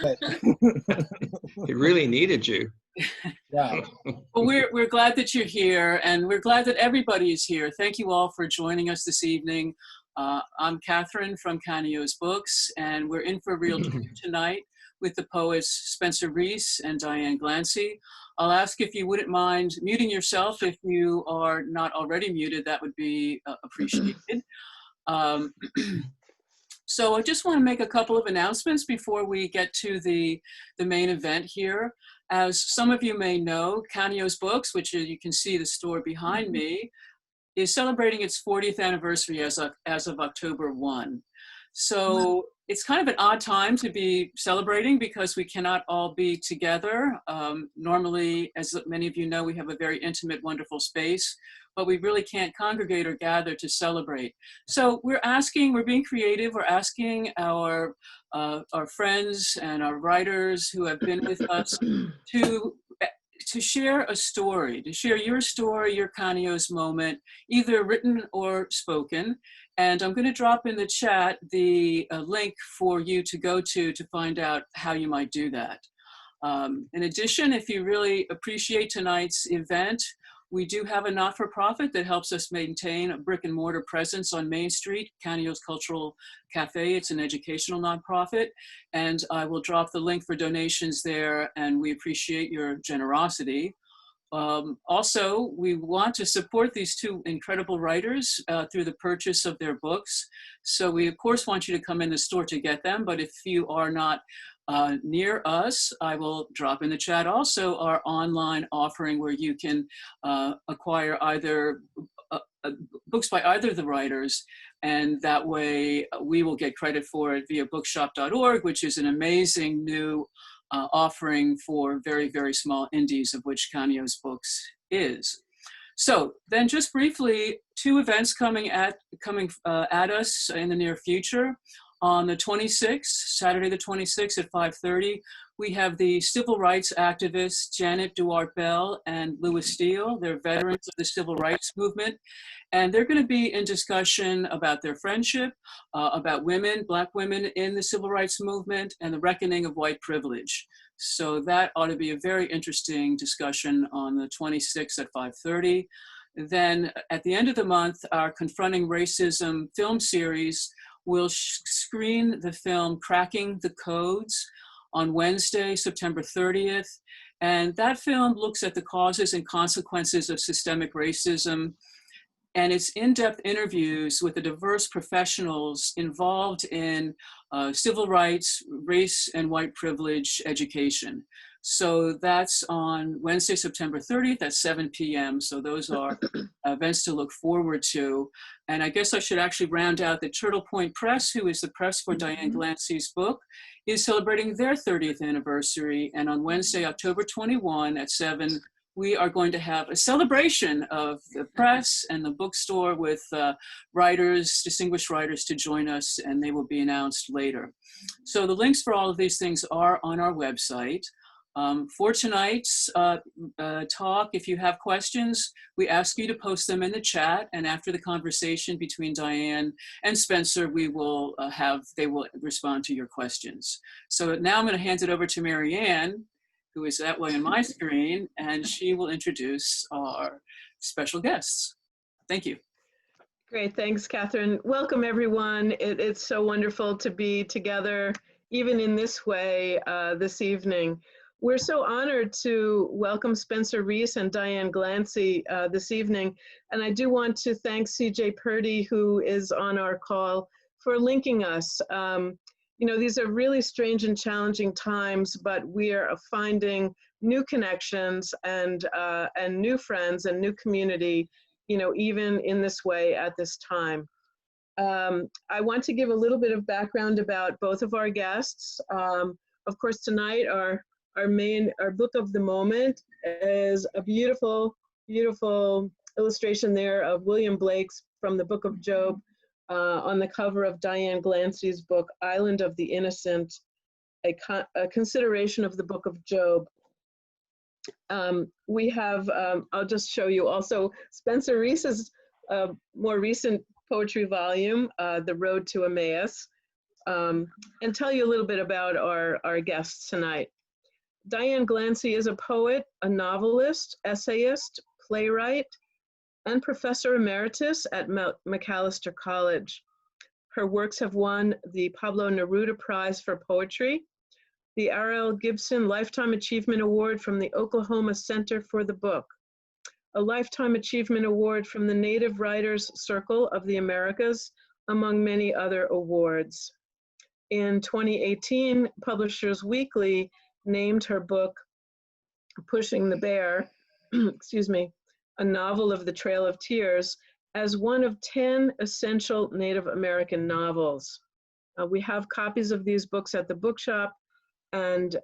But He really needed you. yeah. Well, we're glad that you're here, and we're glad that everybody is here. Thank you all for joining us this evening. I'm Catherine from Canio's Books, and we're in for a real treat tonight with the poets Spencer Reece and Diane Glancy. I'll ask if you wouldn't mind muting yourself. If you are not already muted, that would be appreciated. So I just want to make a couple of announcements before we get to the main event here. As some of you may know, Canio's Books, which you can see the store behind me, is celebrating its 40th anniversary as of October 1. So it's kind of an odd time to be celebrating because we cannot all be together. Normally, as many of you know, we have a very intimate, wonderful space, but we really can't congregate or gather to celebrate. So we're being creative, we're asking our friends and our writers who have been with us to share a story, to share your story, your Canio's moment, either written or spoken. And I'm going to drop in the chat the link for you to go to find out how you might do that. In addition, if you really appreciate tonight's event, we do have a not-for-profit that helps us maintain a brick and mortar presence on Main Street, Canio's Cultural Cafe. It's an educational nonprofit, and I will drop the link for donations there, and we appreciate your generosity. Also, we want to support these two incredible writers through the purchase of their books. So we, of course, want you to come in the store to get them, but if you are not near us, I will drop in the chat also our online offering where you can acquire either books by either of the writers, and that way we will get credit for it via bookshop.org, which is an amazing new offering for very, very small indies, of which Canio's Books is. So then just briefly, two events coming at us in the near future. On the 26th, Saturday the 26th at 5:30, we have the civil rights activists Janet Duarte Bell and Louis Steele. They're veterans of the civil rights movement. And they're going to be in discussion about their friendship, about women, Black women in the civil rights movement, and the reckoning of white privilege. So that ought to be a very interesting discussion on the 26th at 5:30. Then at the end of the month, our Confronting Racism film series will screen the film Cracking the Codes on Wednesday, September 30th. And that film looks at the causes and consequences of systemic racism, and it's in-depth interviews with the diverse professionals involved in civil rights, race, and white privilege education. So that's on Wednesday, September 30th at 7 p.m. So those are events to look forward to. And I guess I should actually round out that Turtle Point Press, who is the press for Diane Glancy's book, is celebrating their 30th anniversary. And on Wednesday, October 21 at 7, we are going to have a celebration of the press and the bookstore with writers, distinguished writers to join us, and they will be announced later. So the links for all of these things are on our website. For tonight's talk, if you have questions, we ask you to post them in the chat, and after the conversation between Diane and Spencer, they will respond to your questions. So now I'm going to hand it over to Marianne, who is that way on my screen, and she will introduce our special guests. Thank you. Great, thanks, Catherine. Welcome, everyone. It's so wonderful to be together, even in this way, this evening. We're so honored to welcome Spencer Reece and Diane Glancy this evening. And I do want to thank CJ Purdy, who is on our call, for linking us. You know, these are really strange and challenging times, but we are finding new connections and new friends and new community, you know, even in this way at this time. I want to give a little bit of background about both of our guests. Of course, tonight our book of the moment is a beautiful, beautiful illustration there of William Blake's from the Book of Job on the cover of Diane Glancy's book, Island of the Innocent, a consideration of the Book of Job. We have, I'll just show you also Spencer Reece's more recent poetry volume, The Road to Emmaus. and tell you a little bit about our guests tonight. Diane Glancy is a poet, a novelist, essayist, playwright, and professor emeritus at Macalester College. Her works have won the Pablo Neruda Prize for Poetry, the R.L. Gibson Lifetime Achievement Award from the Oklahoma Center for the Book, a Lifetime Achievement Award from the Native Writers Circle of the Americas, among many other awards. In 2018, Publishers Weekly named her book, Pushing the Bear, excuse me, a novel of the Trail of Tears, as one of 10 essential Native American novels. We have copies of these books at the bookshop, and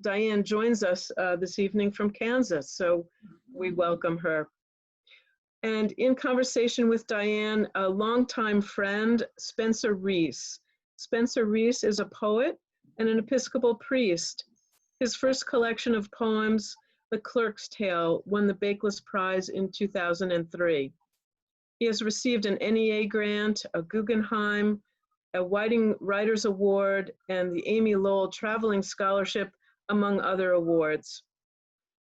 Diane joins us this evening from Kansas, so we welcome her. And in conversation with Diane, a longtime friend, Spencer Reece. Spencer Reece is a poet and an Episcopal priest. His first collection of poems, The Clerk's Tale, won the Bakeless Prize in 2003. He has received an NEA grant, a Guggenheim, a Whiting Writers Award, and the Amy Lowell Travelling Scholarship, among other awards.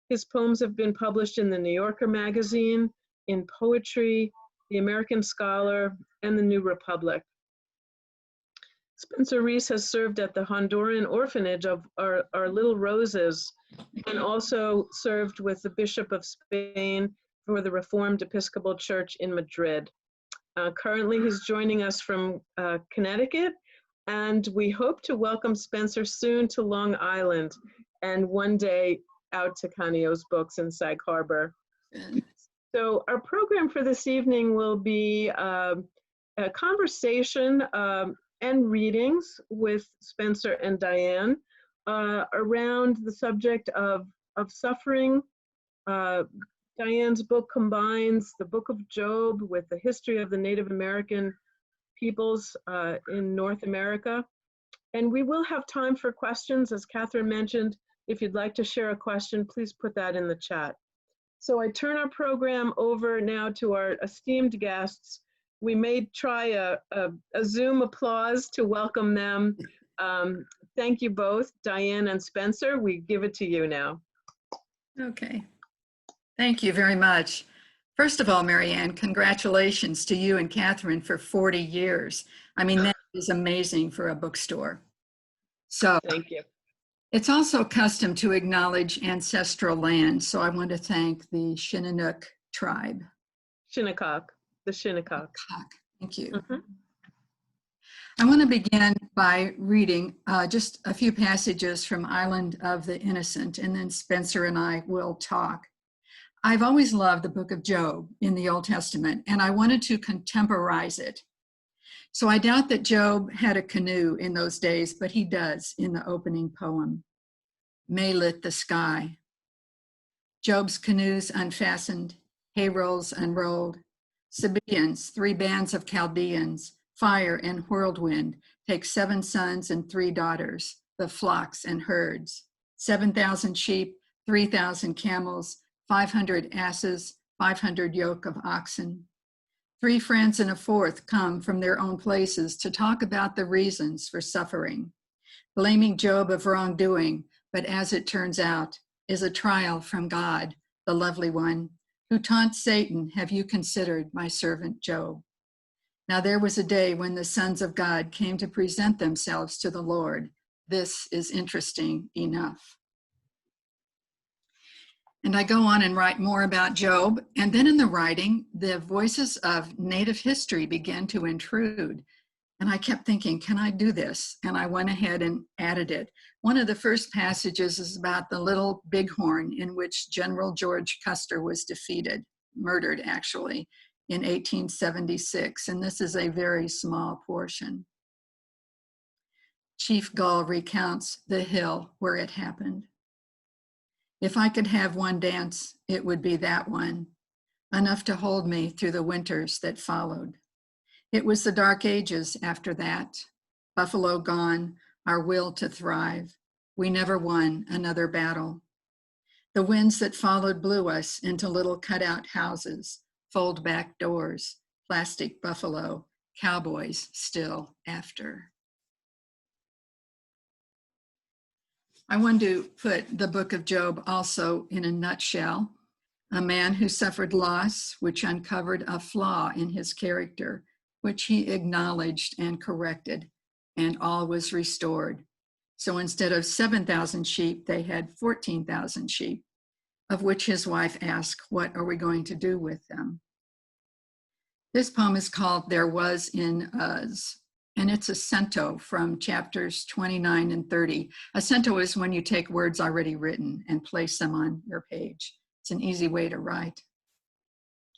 His poems have been published in the New Yorker magazine, in Poetry, the American Scholar, and the New Republic. Spencer Reece has served at the Honduran orphanage of Our Little Roses, and also served with the Bishop of Spain for the Reformed Episcopal Church in Madrid. Currently, he's joining us from Connecticut, and we hope to welcome Spencer soon to Long Island, and one day out to Canio's Books in Sag Harbor. So our program for this evening will be a conversation and readings with Spencer and Diane around the subject of suffering. Diane's book combines the Book of Job with the history of the Native American peoples in North America. And we will have time for questions, as Catherine mentioned. If you'd like to share a question, please put that in the chat. So I turn our program over now to our esteemed guests. We may try a Zoom applause to welcome them. Thank you both, Diane and Spencer. We give it to you now. Okay. Thank you very much. First of all, Marianne, congratulations to you and Catherine for 40 years. I mean, that is amazing for a bookstore. So thank you. It's also custom to acknowledge ancestral land. So I want to thank the Shinnecock tribe. Shinnecock, the Shinnecock. Thank you. Mm-hmm. I want to begin by reading just a few passages from Island of the Innocent, and then Spencer and I will talk. I've always loved the book of Job in the Old Testament, and I wanted to contemporize it. So I doubt that Job had a canoe in those days, but he does in the opening poem. May lit the sky. Job's canoes unfastened, hay rolls unrolled. Sabaeans, 3 bands of Chaldeans, fire and whirlwind, take 7 sons and 3 daughters, the flocks and herds, 7,000 sheep, 3,000 camels, 500 asses, 500 yoke of oxen. 3 friends and a 4th come from their own places to talk about the reasons for suffering, blaming Job of wrongdoing, but as it turns out, is a trial from God, the lovely one, who taunts Satan, have you considered my servant Job? Now there was a day when the sons of God came to present themselves to the Lord. This is interesting enough. And I go on and write more about Job. And then in the writing, the voices of Native history began to intrude. And I kept thinking, can I do this? And I went ahead and added it. One of the first passages is about the Little Bighorn, in which General George Custer was defeated, murdered actually, in 1876. And this is a very small portion. Chief Gull recounts the hill where it happened. If I could have one dance, it would be that one, enough to hold me through the winters that followed. It was the dark ages after that, buffalo gone, our will to thrive. We never won another battle. The winds that followed blew us into little cutout houses, fold back doors, plastic buffalo, cowboys still after. I want to put the book of Job also in a nutshell. A man who suffered loss, which uncovered a flaw in his character, which he acknowledged and corrected, and all was restored. So instead of 7,000 sheep, they had 14,000 sheep, of which his wife asked, "What are we going to do with them?" This poem is called There Was in Us, and it's a cento from chapters 29 and 30. A cento is when you take words already written and place them on your page. It's an easy way to write.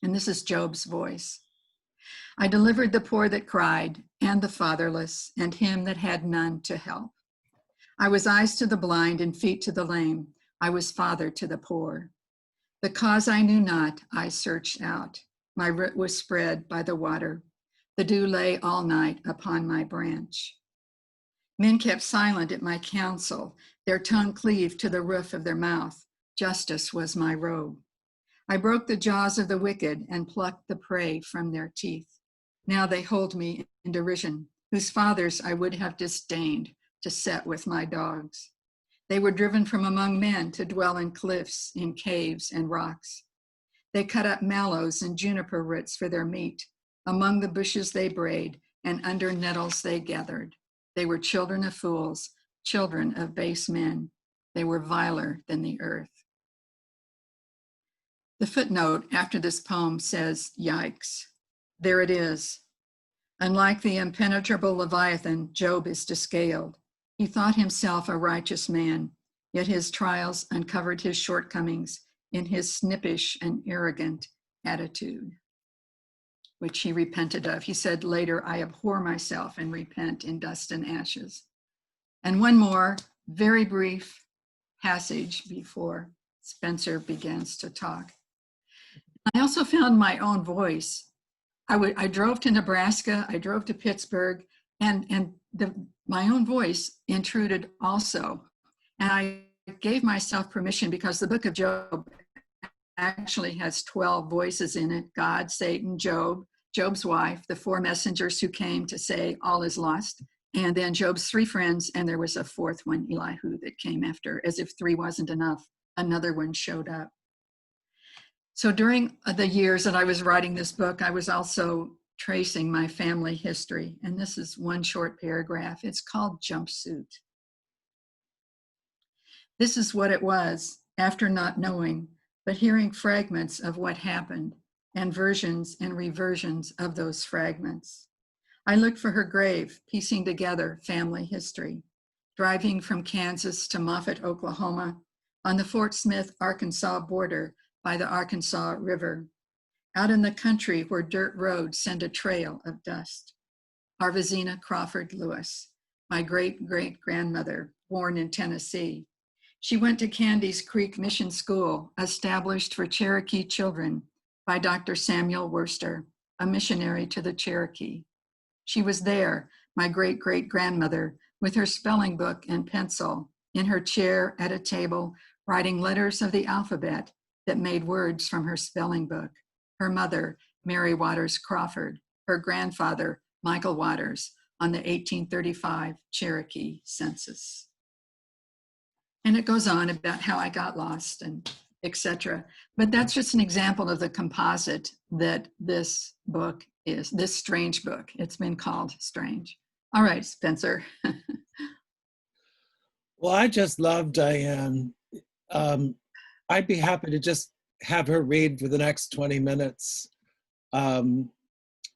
And this is Job's voice. I delivered the poor that cried, and the fatherless, and him that had none to help. I was eyes to the blind and feet to the lame. I was father to the poor. The cause I knew not, I searched out. My root was spread by the water. The dew lay all night upon my branch. Men kept silent at my counsel. Their tongue cleaved to the roof of their mouth. Justice was my robe. I broke the jaws of the wicked and plucked the prey from their teeth. Now they hold me in derision, whose fathers I would have disdained to set with my dogs. They were driven from among men to dwell in cliffs, in caves and rocks. They cut up mallows and juniper roots for their meat. Among the bushes they brayed, and under nettles they gathered. They were children of fools, children of base men. They were viler than the earth. The footnote after this poem says, yikes. There it is. Unlike the impenetrable Leviathan, Job is descaled. He thought himself a righteous man, yet his trials uncovered his shortcomings in his snippish and arrogant attitude, which he repented of. He said later, I abhor myself and repent in dust and ashes. And one more very brief passage before Spencer begins to talk. I also found my own voice. I drove to Nebraska, I drove to Pittsburgh, and my own voice intruded also. And I gave myself permission because the book of Job actually has 12 voices in it: God, Satan, Job, Job's wife, the 4 messengers who came to say all is lost, and then Job's 3 friends, and there was a 4th one, Elihu, that came after. As if 3 wasn't enough, another one showed up. So during the years that I was writing this book, I was also tracing my family history, and this is one short paragraph. It's called Jumpsuit. This is what it was after not knowing, but hearing fragments of what happened and versions and reversions of those fragments. I looked for her grave, piecing together family history, driving from Kansas to Moffett, Oklahoma, on the Fort Smith, Arkansas border by the Arkansas River, out in the country where dirt roads send a trail of dust. Arvazina Crawford Lewis, my great-great-grandmother, born in Tennessee. She went to Candy's Creek Mission School, established for Cherokee children by Dr. Samuel Worcester, a missionary to the Cherokee. She was there, my great-great-grandmother, with her spelling book and pencil, in her chair at a table, writing letters of the alphabet that made words from her spelling book. Her mother, Mary Waters Crawford, her grandfather, Michael Waters, on the 1835 Cherokee census. And it goes on about how I got lost and etc. But that's just an example of the composite that this book is, this strange book. It's been called strange. All right, Spencer. Well, I just love Diane. I'd be happy to just have her read for the next 20 minutes. I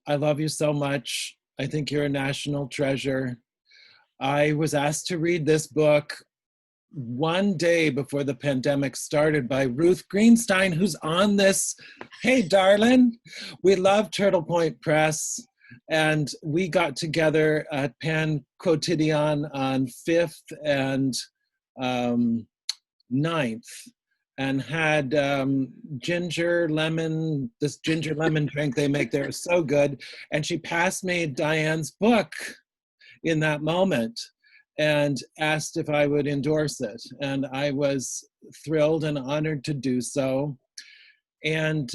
love you so much. I think you're a national treasure. I was asked to read this book one day before the pandemic started by Ruth Greenstein, who's on this. Hey, darling. We love Turtle Point Press. And we got together at Pan Quotidian on 5th and 9th and had ginger lemon, this ginger lemon drink they make there is so good. And she passed me Diane's book in that moment and asked if I would endorse it. And I was thrilled and honored to do so. And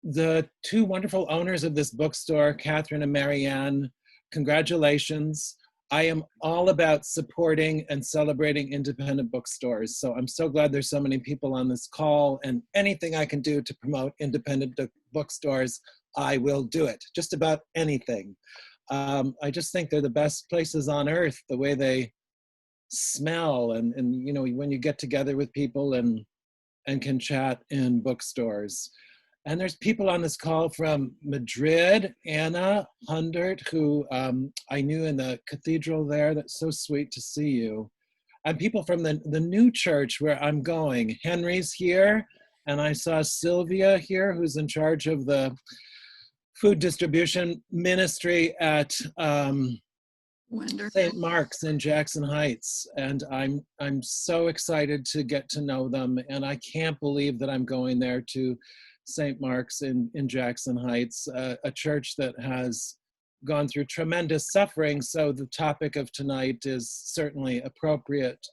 the two wonderful owners of this bookstore, Catherine and Marianne, congratulations. I am all about supporting and celebrating independent bookstores. So I'm so glad there's so many people on this call, and anything I can do to promote independent bookstores, I will do it. Just about anything. I just think they're the best places on earth, the way they smell, and you know, when you get together with people and can chat in bookstores. And there's people on this call from Madrid, Anna Hundert, who I knew in the cathedral there. That's so sweet to see you. And people from the new church where I'm going. Henry's here, and I saw Sylvia here, who's in charge of the food distribution ministry at St. Mark's in Jackson Heights. And I'm so excited to get to know them. And I can't believe that I'm going there to St. Mark's in Jackson Heights, a church that has gone through tremendous suffering. So the topic of tonight is certainly appropriate.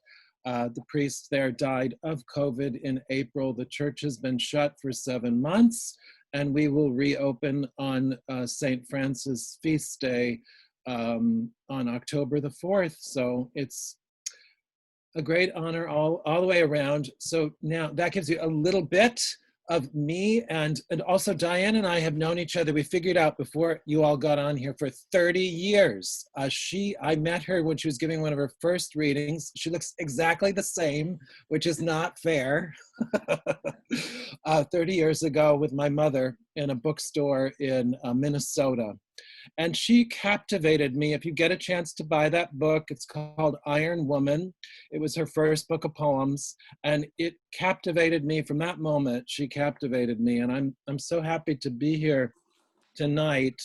The priest there died of COVID in April. The church has been shut for 7 months, and we will reopen on St. Francis' feast day on October the 4th. So it's a great honor all the way around. So now that gives you a little bit of me, and also Diane and I have known each other. We figured out before you all got on here for 30 years. I met her when she was giving one of her first readings. She looks exactly the same, which is not fair. 30 years ago with my mother in a bookstore in Minnesota. And she captivated me. If you get a chance to buy that book, it's called Iron Woman. It was her first book of poems, and it captivated me from that moment. She captivated me, and I'm so happy to be here tonight.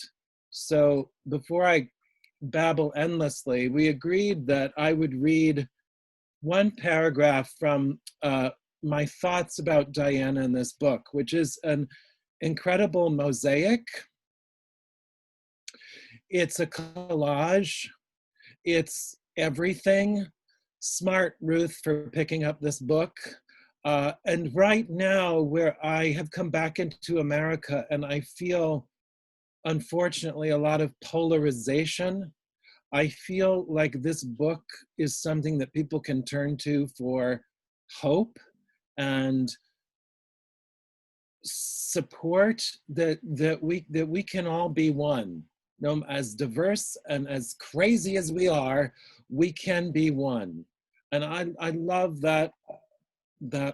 So before I babble endlessly, we agreed that I would read one paragraph from my thoughts about Diana in this book, which is an incredible mosaic. It's a collage. It's everything. Smart, Ruth, for picking up this book. And right now, where I have come back into America, and I feel, unfortunately, a lot of polarization, I feel like this book is something that people can turn to for hope and support, that we can all be one. No, as diverse and as crazy as we are, we can be one. And I love that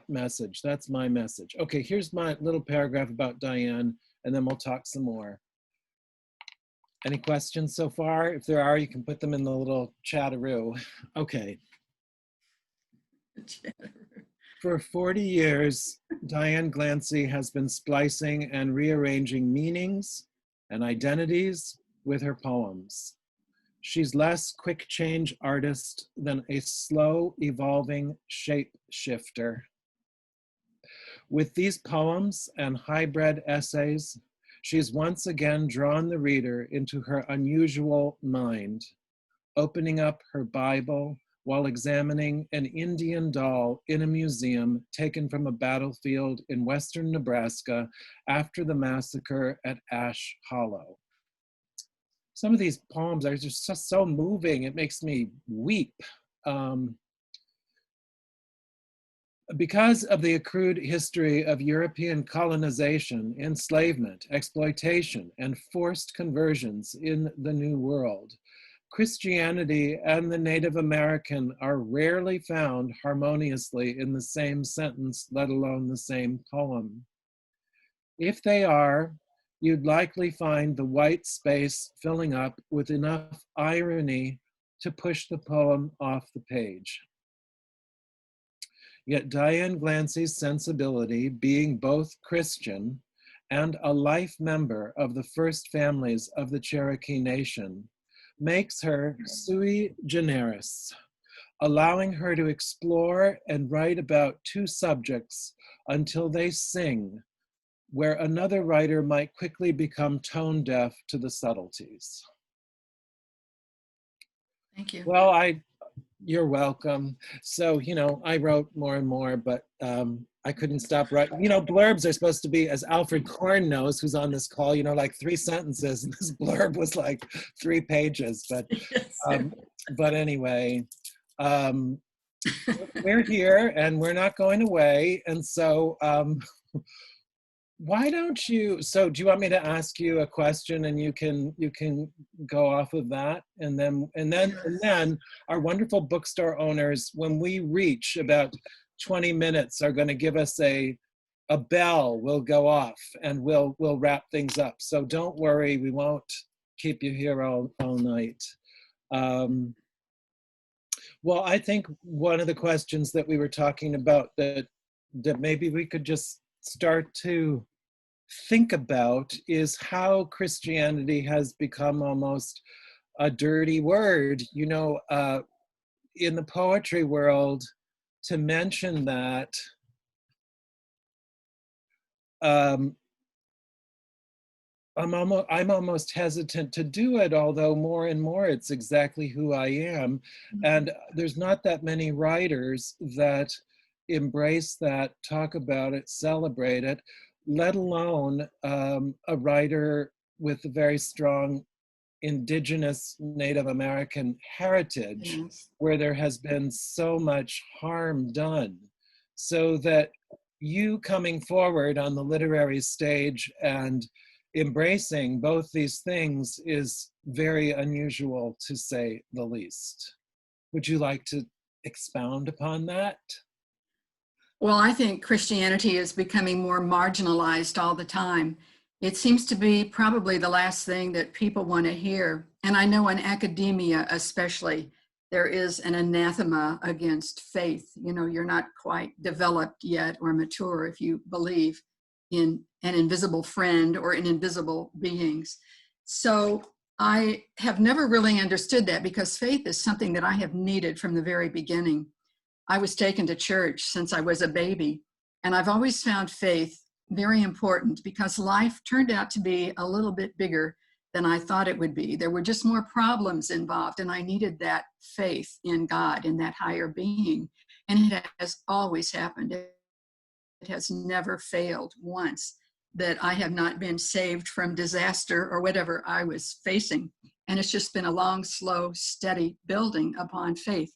message. That's my message. Okay, here's my little paragraph about Diane, and then we'll talk some more. Any questions so far? If there are, you can put them in the little chatteroo. Okay. For 40 years, Diane Glancy has been splicing and rearranging meanings and identities with her poems. She's less quick change artist than a slow evolving shape shifter. With these poems and hybrid essays, she's once again drawn the reader into her unusual mind, opening up her Bible while examining an Indian doll in a museum taken from a battlefield in western Nebraska after the massacre at Ash Hollow. Some of these poems are just so moving, it makes me weep. Because of the accrued history of European colonization, enslavement, exploitation, and forced conversions in the New World, Christianity and the Native American are rarely found harmoniously in the same sentence, let alone the same poem. If they are, you'd likely find the white space filling up with enough irony to push the poem off the page. Yet Diane Glancy's sensibility, being both Christian and a life member of the first families of the Cherokee Nation, makes her sui generis, allowing her to explore and write about two subjects until they sing, where another writer might quickly become tone deaf to the subtleties. Thank you. Well, you're welcome. So, I wrote more and more, but I couldn't stop writing. You know, blurbs are supposed to be, as Alfred Korn knows, who's on this call, you know, like 3 sentences. And this blurb was like 3 pages. But anyway, we're here and we're not going away. And so why don't you, so do you want me to ask you a question and you can go off of that? And then our wonderful bookstore owners, when we reach about 20 minutes, are going to give us a bell will go off and we'll wrap things up. So don't worry, we won't keep you here all night. Well, I think one of the questions that we were talking about that maybe we could just start to think about is how Christianity has become almost a dirty word. You know, in the poetry world, to mention that, I'm almost hesitant to do it, although more and more it's exactly who I am. And there's not that many writers that embrace that, talk about it, celebrate it, let alone a writer with a very strong Indigenous Native American heritage, Yes. where there has been so much harm done. So that you coming forward on the literary stage and embracing both these things is very unusual, to say the least. Would you like to expound upon that? Well, I think Christianity is becoming more marginalized all the time. It seems to be probably the last thing that people want to hear. And I know in academia especially, there is an anathema against faith. You know, you're not quite developed yet or mature if you believe in an invisible friend or in invisible beings. So I have never really understood that, because faith is something that I have needed from the very beginning. I was taken to church since I was a baby, and I've always found faith very important because life turned out to be a little bit bigger than I thought it would be. There were just more problems involved, and I needed that faith in God, in that higher being. And it has always happened. It has never failed once that I have not been saved from disaster or whatever I was facing. And it's just been a long, slow, steady building upon faith.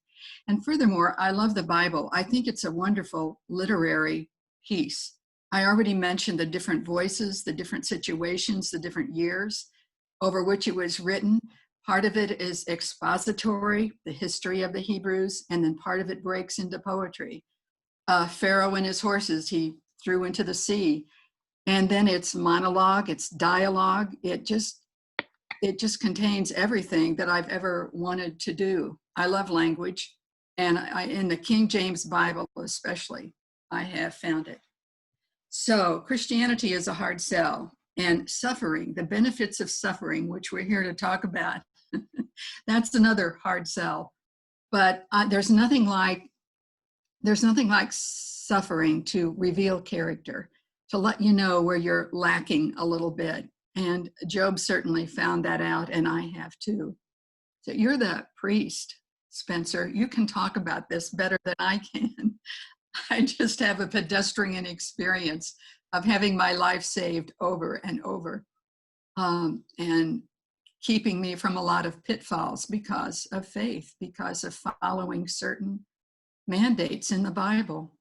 And furthermore, I love the Bible. I think it's a wonderful literary piece. I already mentioned the different voices, the different situations, the different years over which it was written. Part of it is expository, the history of the Hebrews, and then part of it breaks into poetry. Pharaoh and his horses, he threw into the sea. And then it's monologue, it's dialogue. It just contains everything that I've ever wanted to do. I love language, and in the King James Bible especially, I have found it. So Christianity is a hard sell, and suffering, the benefits of suffering, which we're here to talk about, that's another hard sell. But there's nothing like suffering to reveal character, to let you know where you're lacking a little bit. And Job certainly found that out, and I have too. So you're the priest, Spencer. You can talk about this better than I can. I just have a pedestrian experience of having my life saved over and over, and keeping me from a lot of pitfalls because of faith, because of following certain mandates in the Bible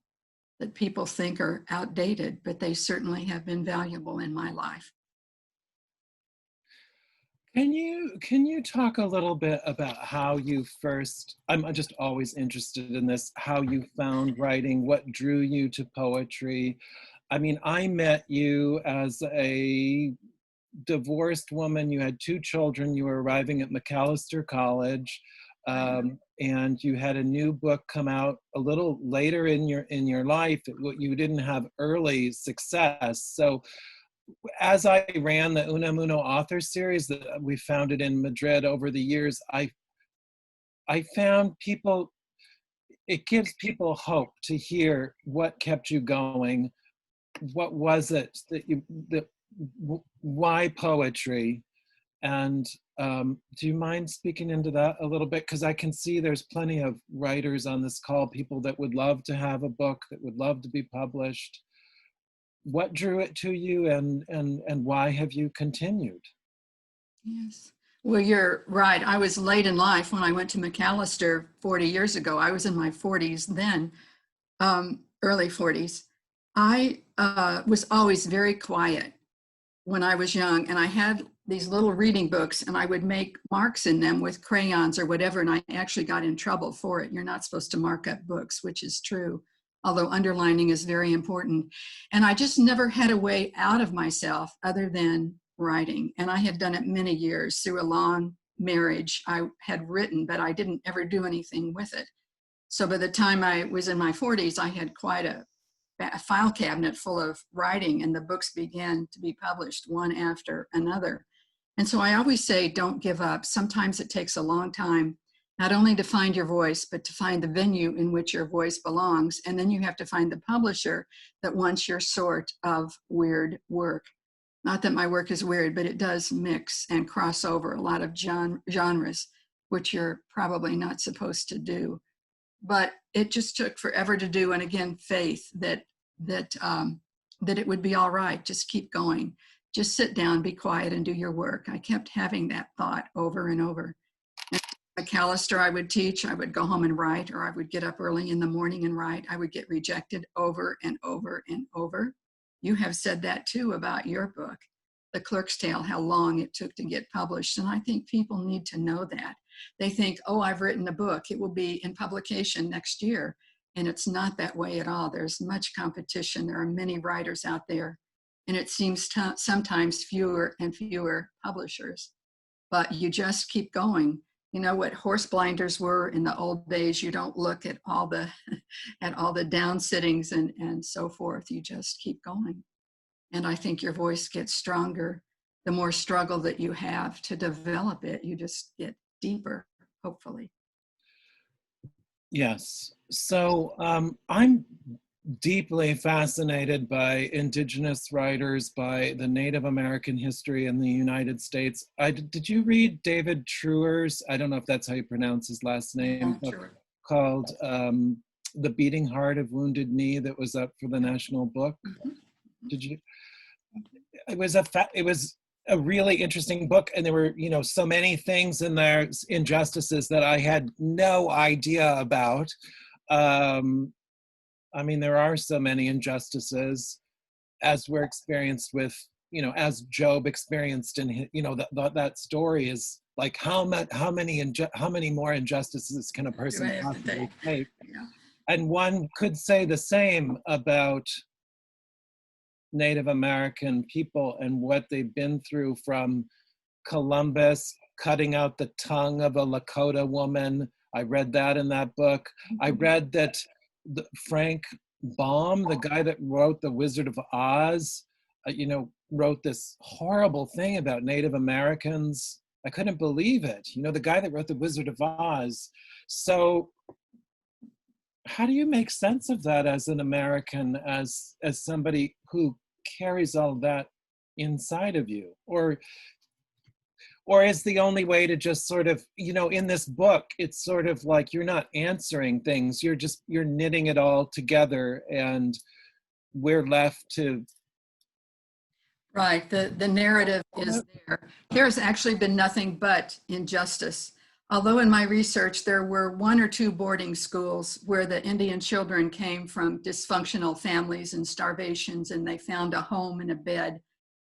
that people think are outdated, but they certainly have been valuable in my life. Can you talk a little bit about how you first, I'm just always interested in this, how you found writing, what drew you to poetry? I mean, I met you as a divorced woman. You had 2 children. You were arriving at Macalester College, and you had a new book come out a little later in your life. You didn't have early success. So as I ran the Unamuno author series that we founded in Madrid over the years, I found it gives people hope to hear what kept you going. What was it why poetry? And do you mind speaking into that a little bit? Because I can see there's plenty of writers on this call, people that would love to have a book, that would love to be published. What drew it to you, and why have you continued? Yes. Well, you're right. I was late in life when I went to McAllister 40 years ago. I was in my 40s then, early 40s. I was always very quiet when I was young, and I had these little reading books, and I would make marks in them with crayons or whatever, and I actually got in trouble for it. You're not supposed to mark up books, which is true, although underlining is very important. And I just never had a way out of myself other than writing. And I had done it many years. Through a long marriage, I had written, but I didn't ever do anything with it. So by the time I was in my 40s, I had quite a file cabinet full of writing, and the books began to be published one after another. And so I always say, don't give up. Sometimes it takes a long time, not only to find your voice, but to find the venue in which your voice belongs. And then you have to find the publisher that wants your sort of weird work. Not that my work is weird, but it does mix and cross over a lot of genres, which you're probably not supposed to do. But it just took forever to do. And again, faith that it would be all right. Just keep going. Just sit down, be quiet, and do your work. I kept having that thought over and over. And at McAllister, I would teach, I would go home and write, or I would get up early in the morning and write. I would get rejected over and over and over. You have said that too about your book, The Clerk's Tale, how long it took to get published. And I think people need to know that. They think, oh, I've written a book. It will be in publication next year. And it's not that way at all. There's much competition. There are many writers out there. And it seems sometimes fewer and fewer publishers. But you just keep going. You know what horse blinders were in the old days? You don't look at all the down sittings and so forth. You just keep going. And I think your voice gets stronger the more struggle that you have to develop it. You just get deeper, hopefully. Yes. So I'm deeply fascinated by Indigenous writers, by the Native American history in the United States. Did you read David Truer's, I don't know if that's how you pronounce his last name, called The Beating Heart of Wounded Knee, that was up for the National Book? Mm-hmm. Did you? It was a really interesting book, and there were, so many things in there, injustices that I had no idea about. I mean, there are so many injustices, as we're experienced with, as Job experienced in his, that story is like, how many more injustices can a person possibly take? Yeah. And one could say the same about Native American people and what they've been through, from Columbus cutting out the tongue of a Lakota woman. I read that in that book. I read that Frank Baum, the guy that wrote The Wizard of Oz, wrote this horrible thing about Native Americans. I couldn't believe it. The guy that wrote The Wizard of Oz. So how do you make sense of that as an American, as somebody who carries all that inside of you? Or is the only way to just sort of, in this book, it's sort of like you're not answering things, you're knitting it all together, and we're left to... Right, the narrative is there. There's actually been nothing but injustice. Although in my research, there were 1 or 2 boarding schools where the Indian children came from dysfunctional families and starvations, and they found a home and a bed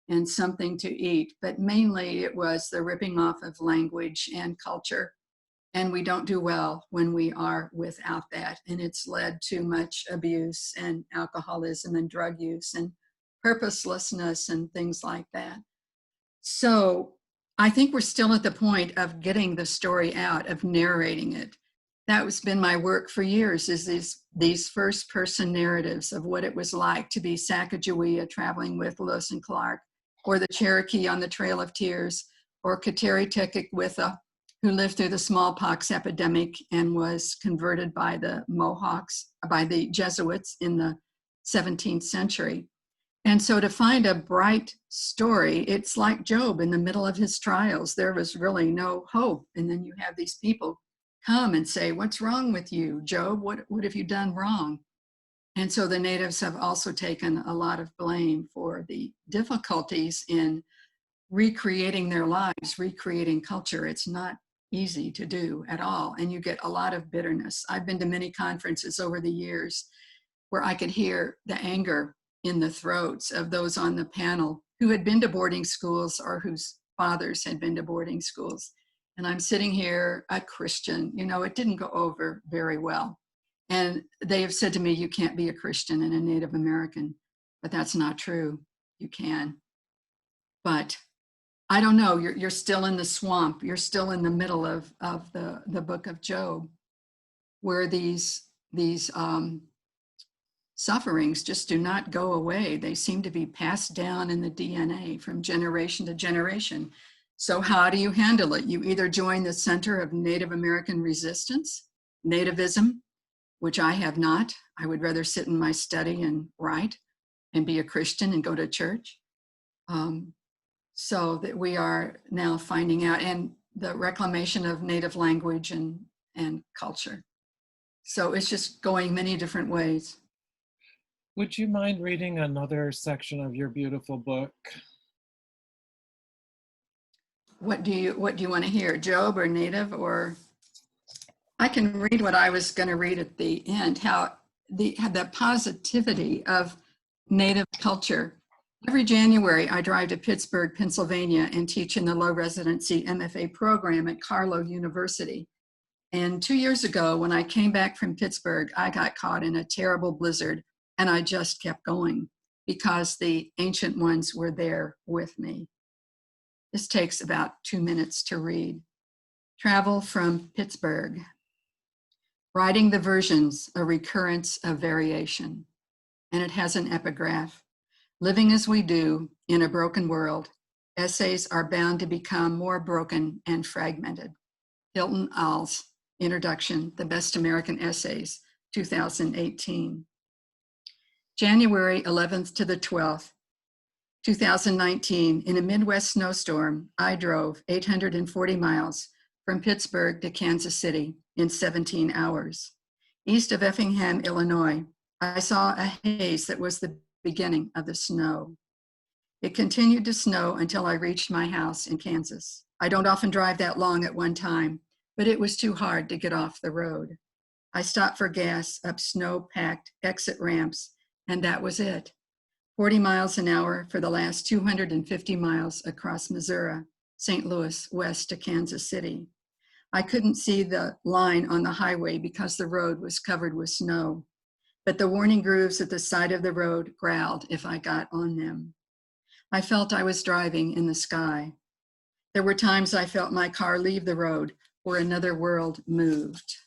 and something to eat. But mainly it was the ripping off of language and culture. And we don't do well when we are without that. And it's led to much abuse and alcoholism and drug use and purposelessness and things like that. So I think we're still at the point of getting the story out, of narrating it. That's been my work for years, is these first person narratives of what it was like to be Sacagawea traveling with Lewis and Clark, or the Cherokee on the Trail of Tears, or Kateri Tekakwitha, who lived through the smallpox epidemic and was converted by the Mohawks, by the Jesuits in the 17th century. And so to find a bright story, it's like Job in the middle of his trials. There was really no hope. And then you have these people come and say, what's wrong with you, Job? What have you done wrong? And so the natives have also taken a lot of blame for the difficulties in recreating their lives, recreating culture. It's not easy to do at all. And you get a lot of bitterness. I've been to many conferences over the years where I could hear the anger in the throats of those on the panel who had been to boarding schools or whose fathers had been to boarding schools. And I'm sitting here, a Christian, it didn't go over very well. And they have said to me, you can't be a Christian and a Native American, but that's not true. You can. But I don't know, you're still in the swamp. You're still in the middle of the book of Job, where these sufferings just do not go away. They seem to be passed down in the DNA from generation to generation. So how do you handle it? You either join the Center of Native American Resistance, nativism, which I have not. I would rather sit in my study and write and be a Christian and go to church. So that we are now finding out, and the reclamation of Native language and culture. So it's just going many different ways. Would you mind reading another section of your beautiful book? What do you want to hear, Job or Native? Or I can read what I was going to read at the end, how the positivity of Native culture. Every January, I drive to Pittsburgh, Pennsylvania, and teach in the low residency MFA program at Carlow University. And 2 years ago, when I came back from Pittsburgh, I got caught in a terrible blizzard, and I just kept going because the ancient ones were there with me. This takes about 2 minutes to read. Travel from Pittsburgh. Writing the versions, a recurrence of variation. And it has an epigraph. Living as we do in a broken world, essays are bound to become more broken and fragmented. Hilton Als, Introduction, The Best American Essays, 2018. January 11th to the 12th, 2019, in a Midwest snowstorm, I drove 840 miles from Pittsburgh to Kansas City in 17 hours. East of Effingham, Illinois, I saw a haze that was the beginning of the snow. It continued to snow until I reached my house in Kansas. I don't often drive that long at one time, but it was too hard to get off the road. I stopped for gas up snow-packed exit ramps, and that was it. 40 miles an hour for the last 250 miles across Missouri, St. Louis, west to Kansas City. I couldn't see the line on the highway because the road was covered with snow, but the warning grooves at the side of the road growled if I got on them. I felt I was driving in the sky. There were times I felt my car leave the road or another world moved.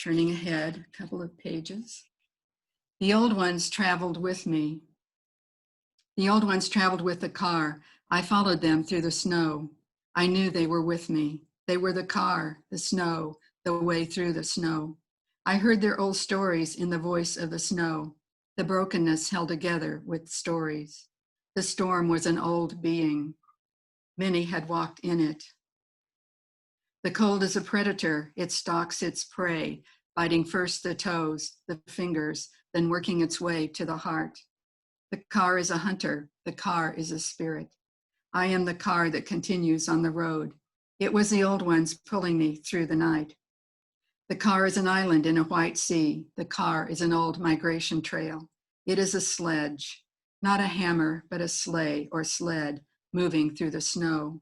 Turning ahead a couple of pages. The old ones traveled with me. The old ones traveled with the car. I followed them through the snow. I knew they were with me. They were the car, the snow, the way through the snow. I heard their old stories in the voice of the snow. The brokenness held together with stories. The storm was an old being. Many had walked in it. The cold is a predator. It stalks its prey, biting first the toes, the fingers, then working its way to the heart. The car is a hunter. The car is a spirit. I am the car that continues on the road. It was the old ones pulling me through the night. The car is an island in a white sea. The car is an old migration trail. It is a sledge, not a hammer, but a sleigh or sled moving through the snow.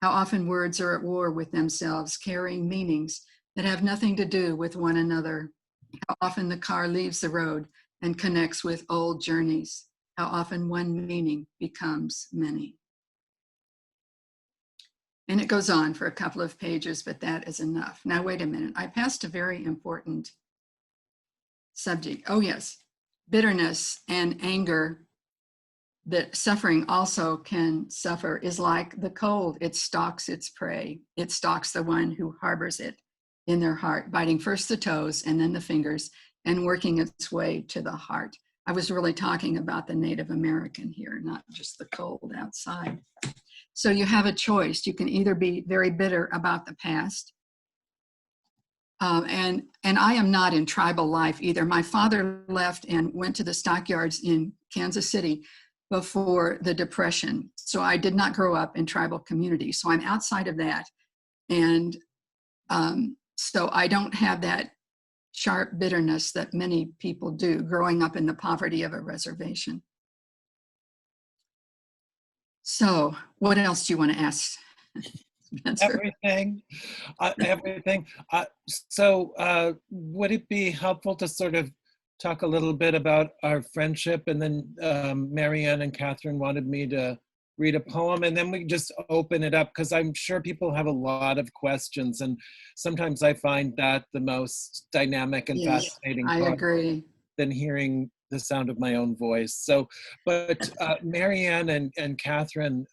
How often words are at war with themselves, carrying meanings that have nothing to do with one another. How often the car leaves the road and connects with old journeys. How often one meaning becomes many. And it goes on for a couple of pages, but that is enough. Now, wait a minute. I passed a very important subject. Oh, yes. Bitterness and anger that suffering also can suffer is like the cold. It stalks its prey. It stalks the one who harbors it in their heart, biting first the toes and then the fingers and working its way to the heart. I was really talking about the Native American here, not just the cold outside. So you have a choice. You can either be very bitter about the past, and I am not in tribal life either. My father left and went to the stockyards in Kansas City before the Depression. So I did not grow up in tribal community. So I'm outside of that. And so I don't have that sharp bitterness that many people do growing up in the poverty of a reservation. So what else do you want to ask, Spencer? Everything, everything. So would it be helpful to sort of talk a little bit about our friendship, and then Marianne and Catherine wanted me to read a poem, and then we just open it up, because I'm sure people have a lot of questions, and sometimes I find that the most dynamic and fascinating I part agree. than hearing the sound of my own voice. So, but Marianne and Catherine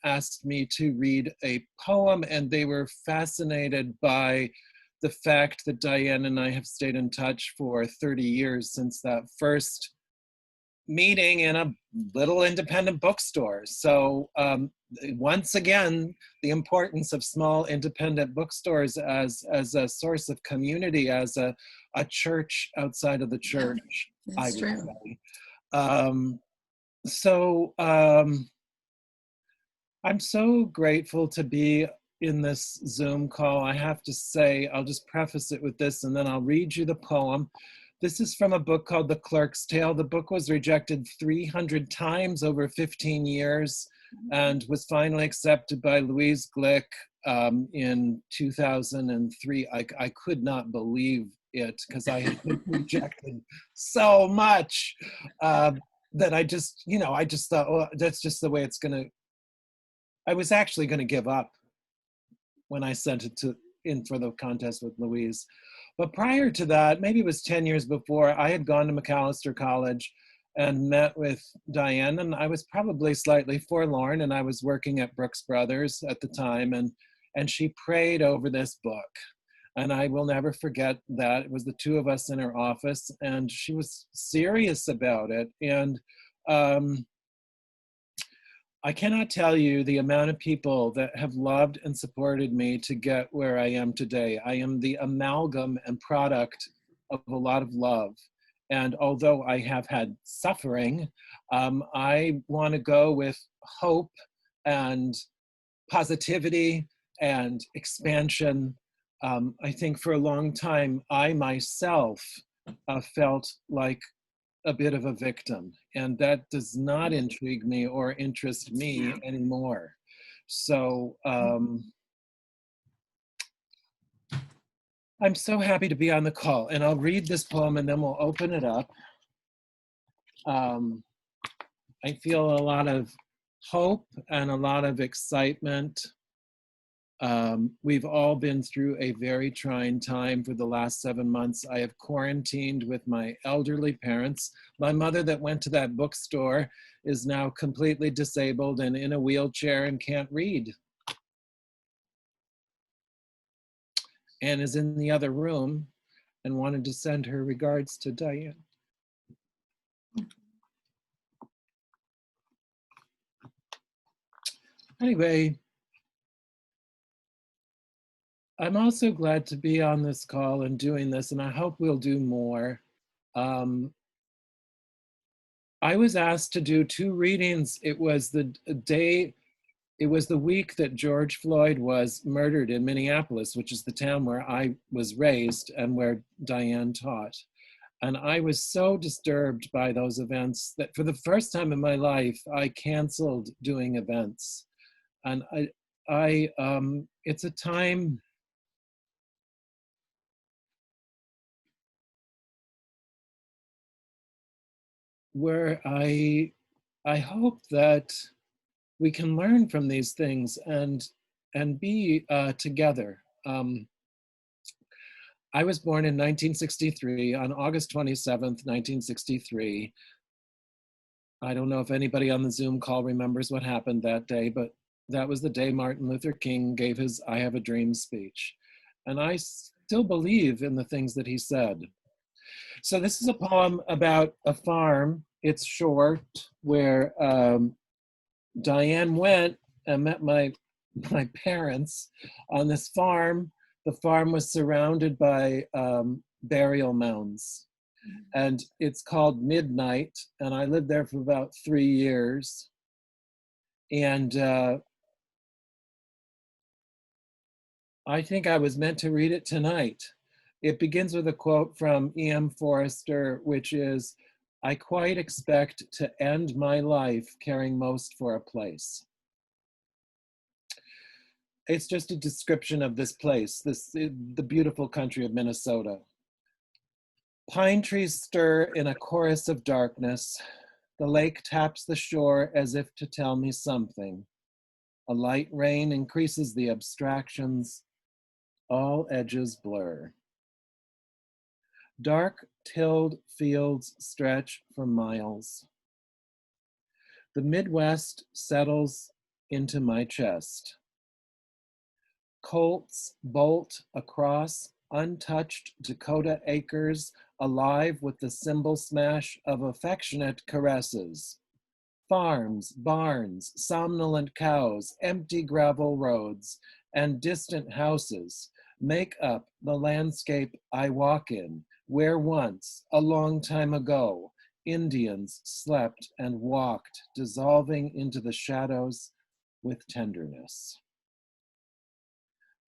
asked me to read a poem, and they were fascinated by the fact that Diane and I have stayed in touch for 30 years since that first meeting in a little independent bookstore. So once again, the importance of small independent bookstores as a source of community, as a church outside of the church. That's true. I'm so grateful to be in this Zoom call. I have to say, I'll just preface it with this, and then I'll read you the poem. This is from a book called The Clerk's Tale. The book was rejected 300 times over 15 years and was finally accepted by Louise Glick in 2003. I could not believe it, because I had been rejected so much that I just thought, well, that's just the way it's gonna. I was actually gonna give up when I sent it in for the contest with Louise. But prior to that, maybe it was 10 years before, I had gone to Macalester College and met with Diane, and I was probably slightly forlorn, and I was working at Brooks Brothers at the time, and she prayed over this book. And I will never forget that. It was the two of us in her office, and she was serious about it. And I cannot tell you the amount of people that have loved and supported me to get where I am today. I am the amalgam and product of a lot of love. And although I have had suffering, I want to go with hope and positivity and expansion. I think for a long time, I myself felt like a bit of a victim, and that does not intrigue me or interest me anymore. So I'm so happy to be on the call, and I'll read this poem and then we'll open it up. I feel a lot of hope and a lot of excitement. We've all been through a very trying time for the last 7 months. I have quarantined with my elderly parents. My mother that went to that bookstore is now completely disabled and in a wheelchair and can't read, and is in the other room, and wanted to send her regards to Diane. Anyway, I'm also glad to be on this call and doing this, and I hope we'll do more. I was asked to do 2 readings. It was the week that George Floyd was murdered in Minneapolis, which is the town where I was raised and where Diane taught. And I was so disturbed by those events that for the first time in my life, I canceled doing events. And it's a time where I hope that we can learn from these things and be together. I was born in 1963, on August 27th, 1963. I don't know if anybody on the Zoom call remembers what happened that day, but that was the day Martin Luther King gave his I Have a Dream speech. And I still believe in the things that he said. So this is a poem about a farm. It's short, where Diane went and met my parents on this farm. The farm was surrounded by burial mounds, and it's called Midnight, and I lived there for about 3 years. And I think I was meant to read it tonight. It begins with a quote from E.M. Forrester, which is, "I quite expect to end my life caring most for a place." It's just a description of this place, the beautiful country of Minnesota. Pine trees stir in a chorus of darkness. The lake taps the shore as if to tell me something. A light rain increases the abstractions. All edges blur. Dark tilled fields stretch for miles. The Midwest settles into my chest. Colts bolt across untouched Dakota acres, alive with the cymbal smash of affectionate caresses. Farms, barns, somnolent cows, empty gravel roads, and distant houses make up the landscape I walk in, where once, a long time ago, Indians slept and walked, dissolving into the shadows with tenderness.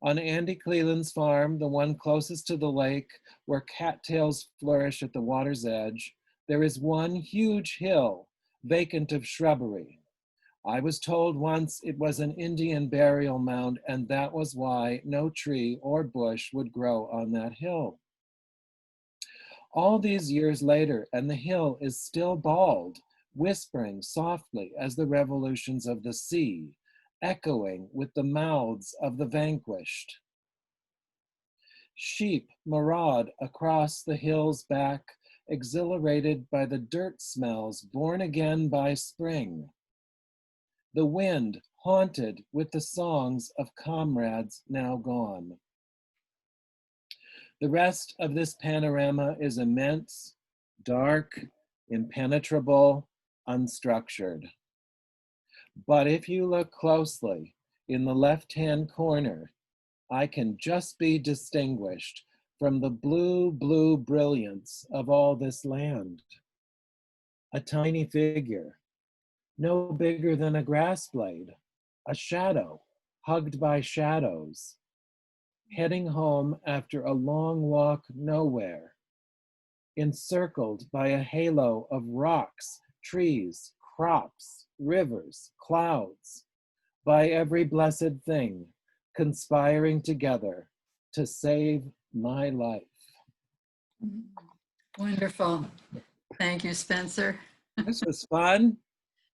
On Andy Cleland's farm, the one closest to the lake, where cattails flourish at the water's edge, there is one huge hill, vacant of shrubbery. I was told once it was an Indian burial mound, and that was why no tree or bush would grow on that hill. All these years later, and the hill is still bald, whispering softly as the revolutions of the sea, echoing with the mouths of the vanquished. Sheep maraud across the hill's back, exhilarated by the dirt smells born again by spring. The wind haunted with the songs of comrades now gone. The rest of this panorama is immense, dark, impenetrable, unstructured. But if you look closely, in the left-hand corner, I can just be distinguished from the blue, blue brilliance of all this land. A tiny figure, no bigger than a grass blade, a shadow hugged by shadows, heading home after a long walk nowhere, encircled by a halo of rocks, trees, crops, rivers, clouds, by every blessed thing conspiring together to save my life. Wonderful. Thank you, Spencer. This was fun.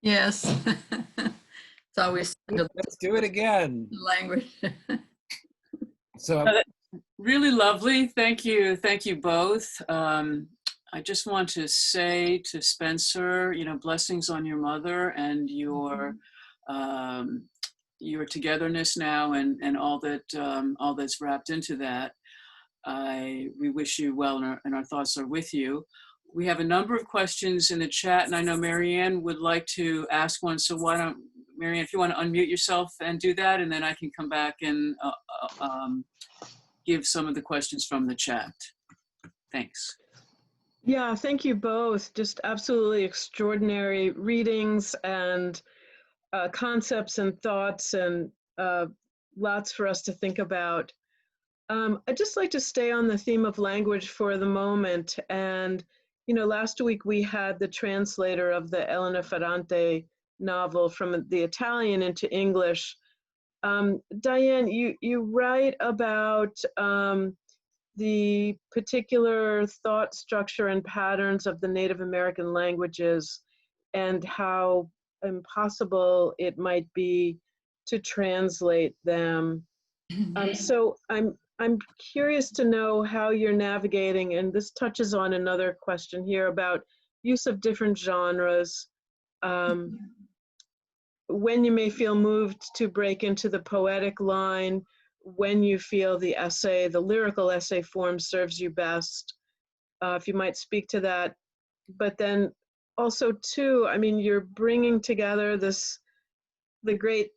Yes. It's always fun to Let's do it again. language. So Really lovely. Thank you. Thank you both. I just want to say to Spencer, blessings on your mother and your togetherness now and all that's wrapped into that. We wish you well, and our thoughts are with you. We have a number of questions in the chat, and I know Marianne would like to ask one. So why don't, Marianne, if you want to unmute yourself and do that, and then I can come back and give some of the questions from the chat. Thanks. Yeah, thank you both. Just absolutely extraordinary readings and concepts and thoughts, and lots for us to think about. I'd just like to stay on the theme of language for the moment. And, last week we had the translator of the Elena Ferrante novel from the Italian into English. Diane, you write about the particular thought structure and patterns of the Native American languages and how impossible it might be to translate them. So I'm curious to know how you're navigating, and this touches on another question here about use of different genres, when you may feel moved to break into the poetic line, when you feel the lyrical essay form serves you best, if you might speak to that. But then also too, I mean, you're bringing together the great,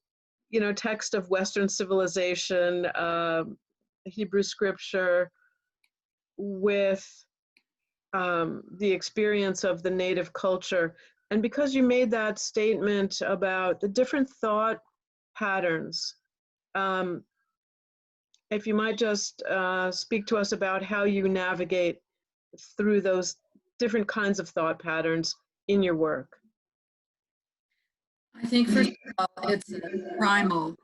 text of Western civilization, Hebrew scripture, with the experience of the native culture. And because you made that statement about the different thought patterns, if you might just speak to us about how you navigate through those different kinds of thought patterns in your work. I think, first of all, it's a primal,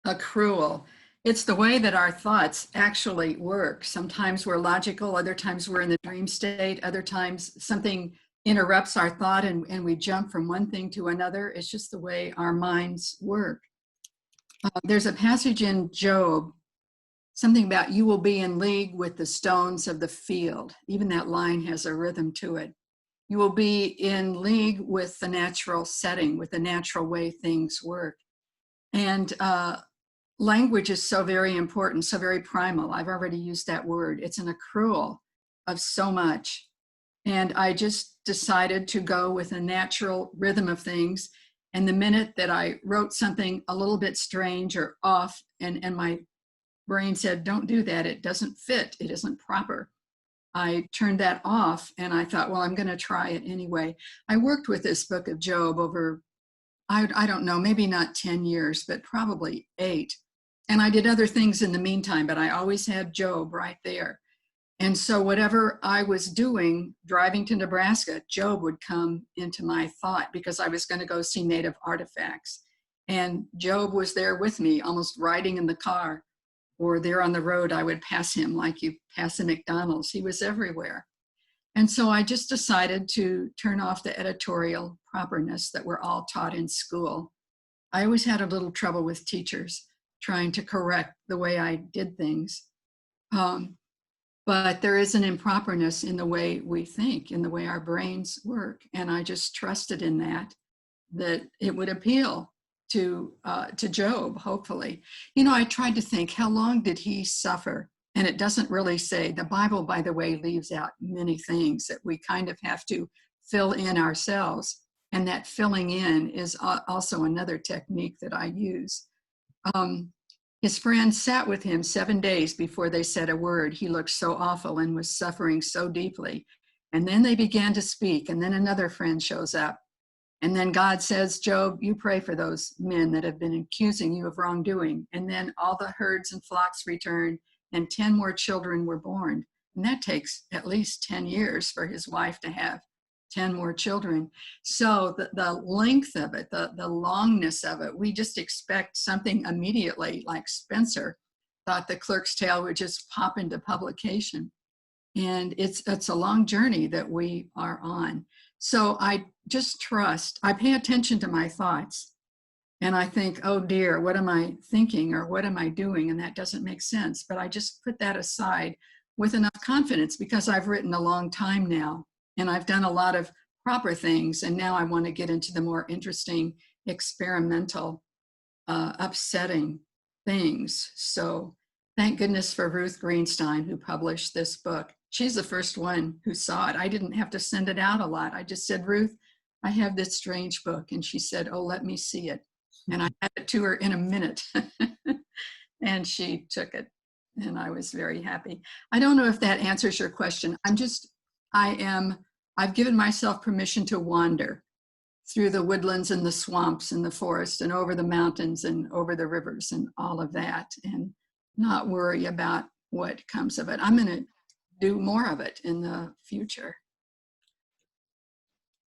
accrual. It's the way that our thoughts actually work. Sometimes we're logical, other times we're in the dream state, other times something interrupts our thought and we jump from one thing to another. It's just the way our minds work. There's a passage in Job, something about you will be in league with the stones of the field. Even that line has a rhythm to it. You will be in league with the natural setting, with the natural way things work. And language is so very important, so very primal. I've already used that word. It's an accrual of so much. And I just decided to go with a natural rhythm of things. And the minute that I wrote something a little bit strange or off, and my brain said, don't do that, it doesn't fit, it isn't proper, I turned that off and I thought, well, I'm going to try it anyway. I worked with this book of Job over, I don't know, maybe not 10 years, but probably 8. And I did other things in the meantime, but I always had Job right there. And so whatever I was doing, driving to Nebraska, Job would come into my thought because I was going to go see native artifacts. And Job was there with me, almost riding in the car, or there on the road. I would pass him like you pass a McDonald's. He was everywhere. And so I just decided to turn off the editorial properness that we're all taught in school. I always had a little trouble with teachers trying to correct the way I did things. But there is an improperness in the way we think, in the way our brains work. And I just trusted in that it would appeal to Job, hopefully. I tried to think, how long did he suffer? And it doesn't really say. The Bible, by the way, leaves out many things that we kind of have to fill in ourselves. And that filling in is also another technique that I use. His friends sat with him 7 days before they said a word. He looked so awful and was suffering so deeply. And then they began to speak, and then another friend shows up. And then God says, Job, you pray for those men that have been accusing you of wrongdoing. And then all the herds and flocks returned, and 10 more children were born. And that takes at least 10 years for his wife to have 10 more children. So the length of it, the longness of it, we just expect something immediately, like Spencer thought the Clerk's tale would just pop into publication. And it's a long journey that we are on. So I just trust, I pay attention to my thoughts. And I think, oh dear, what am I thinking or what am I doing? And that doesn't make sense. But I just put that aside with enough confidence because I've written a long time now. And I've done a lot of proper things. And now I want to get into the more interesting, experimental, upsetting things. So thank goodness for Ruth Greenstein, who published this book. She's the first one who saw it. I didn't have to send it out a lot. I just said, Ruth, I have this strange book. And she said, oh, let me see it. And I had it to her in a minute. And she took it. And I was very happy. I don't know if that answers your question. I've given myself permission to wander through the woodlands and the swamps and the forest and over the mountains and over the rivers and all of that, and not worry about what comes of it. I'm going to do more of it in the future.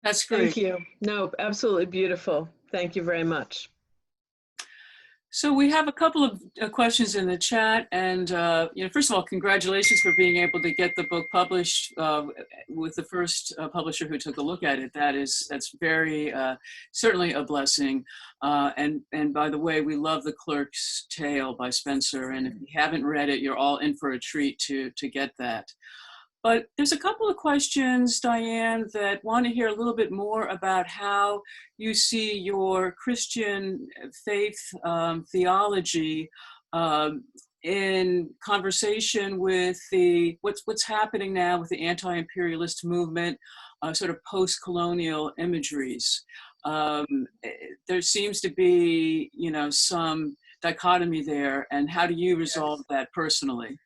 That's great. Thank you. No, absolutely beautiful. Thank you very much. So we have a couple of questions in the chat, and first of all, congratulations for being able to get the book published with the first publisher who took a look at it. That's very certainly a blessing. And by the way, we love the Clerk's Tale by Spencer, and if you haven't read it, you're all in for a treat to get that. But there's a couple of questions, Diane, that want to hear a little bit more about how you see your Christian faith theology in conversation with what's happening now with the anti-imperialist movement, sort of post-colonial imageries. There seems to be, some dichotomy there, and how do you resolve that personally?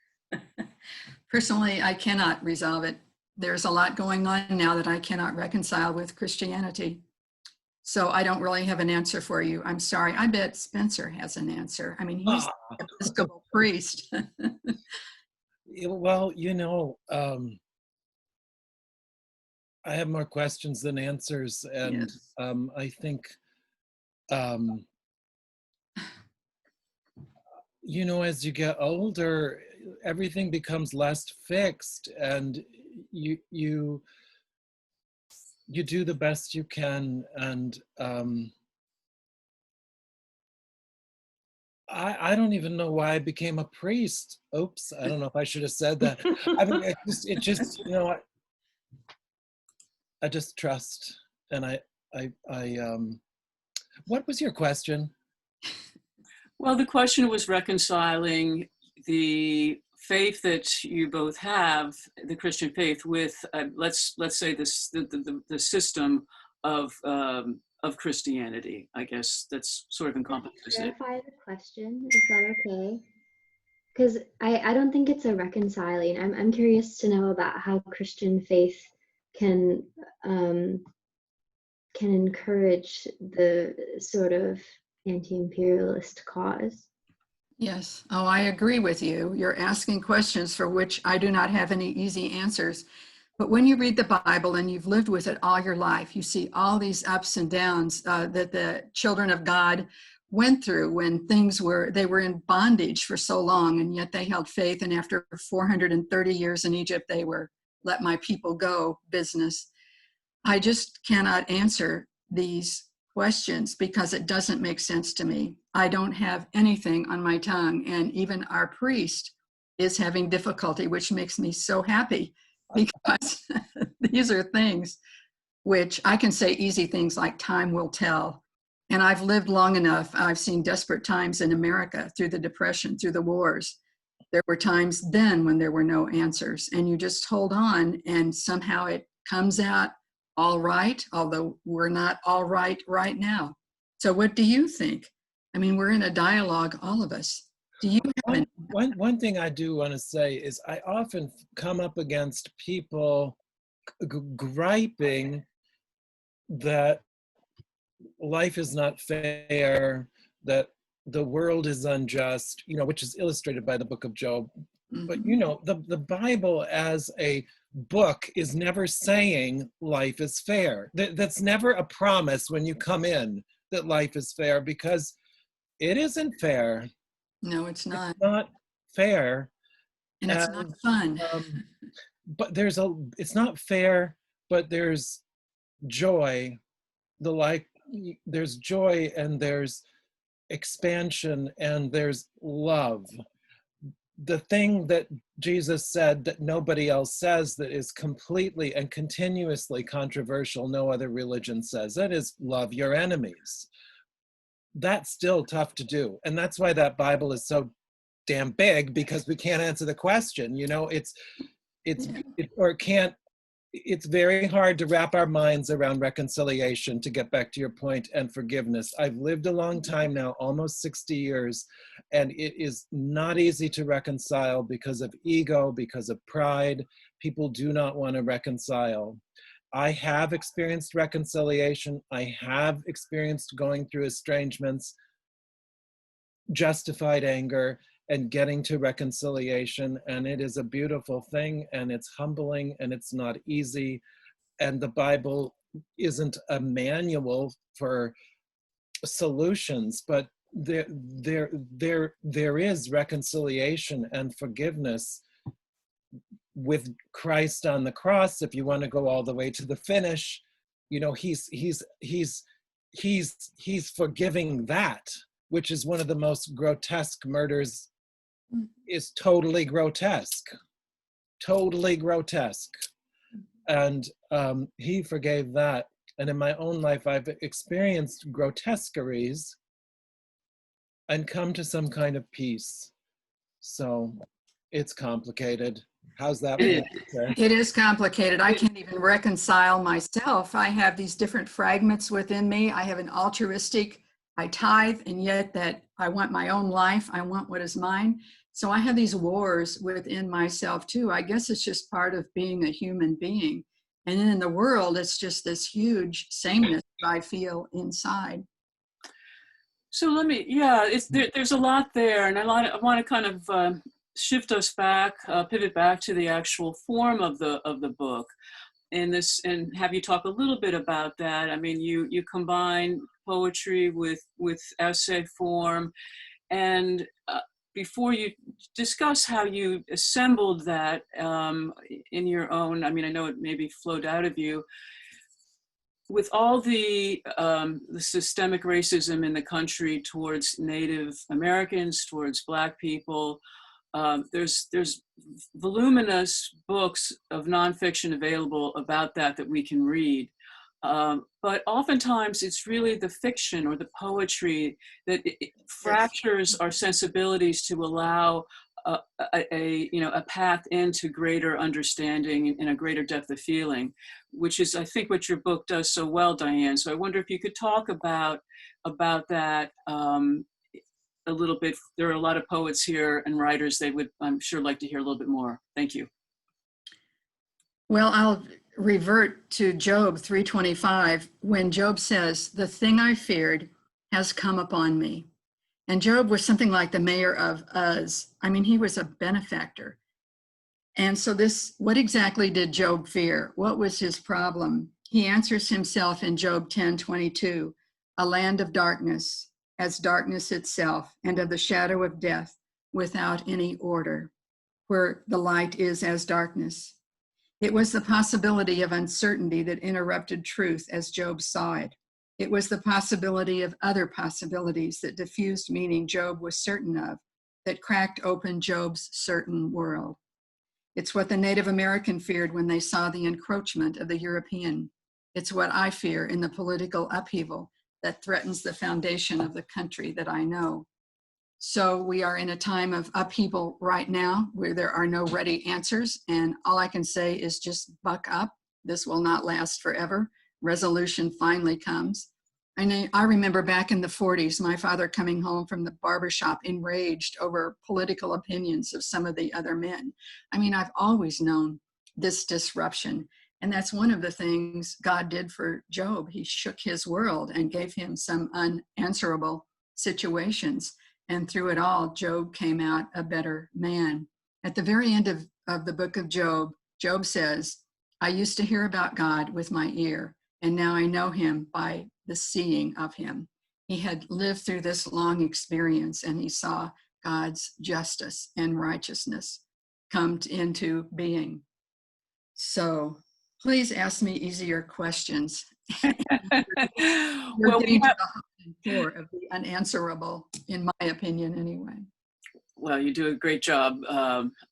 Personally, I cannot resolve it. There's a lot going on now that I cannot reconcile with Christianity. So I don't really have an answer for you. I'm sorry. I bet Spencer has an answer. I mean, he's an Episcopal priest. Well, I have more questions than answers, and Yes. I think, as you get older, everything becomes less fixed, and you do the best you can, and I don't even know why I became a priest. Oops, I don't know if I should have said that. I mean, it just I just trust, and I what was your question? Well, the question was reconciling the faith that you both have, the Christian faith, with let's say this the system of Christianity. I guess that's sort of encompasses it. Clarify the question. Is that okay? Because I don't think it's a reconciling. I'm curious to know about how Christian faith can encourage the sort of anti-imperialist cause. Yes. Oh, I agree with you. You're asking questions for which I do not have any easy answers. But when you read the Bible and you've lived with it all your life, you see all these ups and downs that the children of God went through when they were in bondage for so long, and yet they held faith. And after 430 years in Egypt, they were let my people go business. I just cannot answer these questions because it doesn't make sense to me. I don't have anything on my tongue, and even our priest is having difficulty, which makes me so happy, because these are things which I can say easy things like time will tell. And I've lived long enough. I've seen desperate times in America through the Depression, through the wars. There were times then when there were no answers, and you just hold on, and somehow it comes out all right, although we're not all right right now. So what do you think? I mean, we're in a dialogue, all of us. Do you have one thing I do want to say is I often come up against people griping that life is not fair, that the world is unjust, which is illustrated by the book of Job. Mm-hmm. But the Bible as a book is never saying life is fair. That's never a promise when you come in that life is fair, because it isn't fair. No, it's not. It's not fair. And it's not fun. But it's not fair, but there's joy. There's joy, and there's expansion, and there's love. The thing that Jesus said that nobody else says, that is completely and continuously controversial, no other religion says, that is love your enemies. That's still tough to do. And that's why that Bible is so damn big, because we can't answer the question. It's very hard to wrap our minds around reconciliation, to get back to your point, and forgiveness. I've lived a long time now, almost 60 years, and it is not easy to reconcile because of ego, because of pride. People do not want to reconcile. I have experienced reconciliation. I have experienced going through estrangements, justified anger, and getting to reconciliation. And it is a beautiful thing, and it's humbling, and it's not easy. And the Bible isn't a manual for solutions, but there is reconciliation and forgiveness with Christ on the cross. If you want to go all the way to the finish, he's forgiving that, which is one of the most grotesque murders. Is totally grotesque. And he forgave that. And in my own life, I've experienced grotesqueries and come to some kind of peace. So it's complicated. How's that? It for It is complicated. I can't even reconcile myself. I have these different fragments within me. I have an altruistic, I tithe, and yet that I want my own life. I want what is mine. So I have these wars within myself too. I guess it's just part of being a human being. And then in the world, it's just this huge sameness I feel inside. So let me, yeah, there's a lot there, and I want to kind of shift us back, pivot back to the actual form of the book, and have you talk a little bit about that. I mean, you combine poetry with essay form, and before you discuss how you assembled that in your own, I mean, I know it maybe flowed out of you. With all the systemic racism in the country towards Native Americans, towards Black people, there's voluminous books of nonfiction available about that we can read. But oftentimes it's really the fiction or the poetry that it fractures our sensibilities to allow a path into greater understanding and a greater depth of feeling, which is, I think, what your book does so well, Diane. So I wonder if you could talk about that a little bit. There are a lot of poets here and writers. They would, I'm sure, like to hear a little bit more. Thank you. Well, I'll revert to Job 3:25 when Job says, "The thing I feared has come upon me." And Job was something like the mayor of Uz. I mean, he was a benefactor. And so what exactly did Job fear? What was his problem? He answers himself in Job 10:22, "A land of darkness, as darkness itself, and of the shadow of death, without any order, where the light is as darkness." It was the possibility of uncertainty that interrupted truth as Job saw it. It was the possibility of other possibilities that diffused meaning Job was certain of, that cracked open Job's certain world. It's what the Native American feared when they saw the encroachment of the European. It's what I fear in the political upheaval that threatens the foundation of the country that I know. So we are in a time of upheaval right now where there are no ready answers. And all I can say is just buck up. This will not last forever. Resolution finally comes. And I remember back in the 40s, my father coming home from the barbershop enraged over political opinions of some of the other men. I mean, I've always known this disruption. And that's one of the things God did for Job. He shook his world and gave him some unanswerable situations. And through it all, Job came out a better man. At the very end of the book of Job, Job says, "I used to hear about God with my ear, and now I know him by the seeing of him." He had lived through this long experience, and he saw God's justice and righteousness come into being. So please ask me easier questions. You're Well, getting to the hard core of the unanswerable, in my opinion, anyway. Well, you do a great job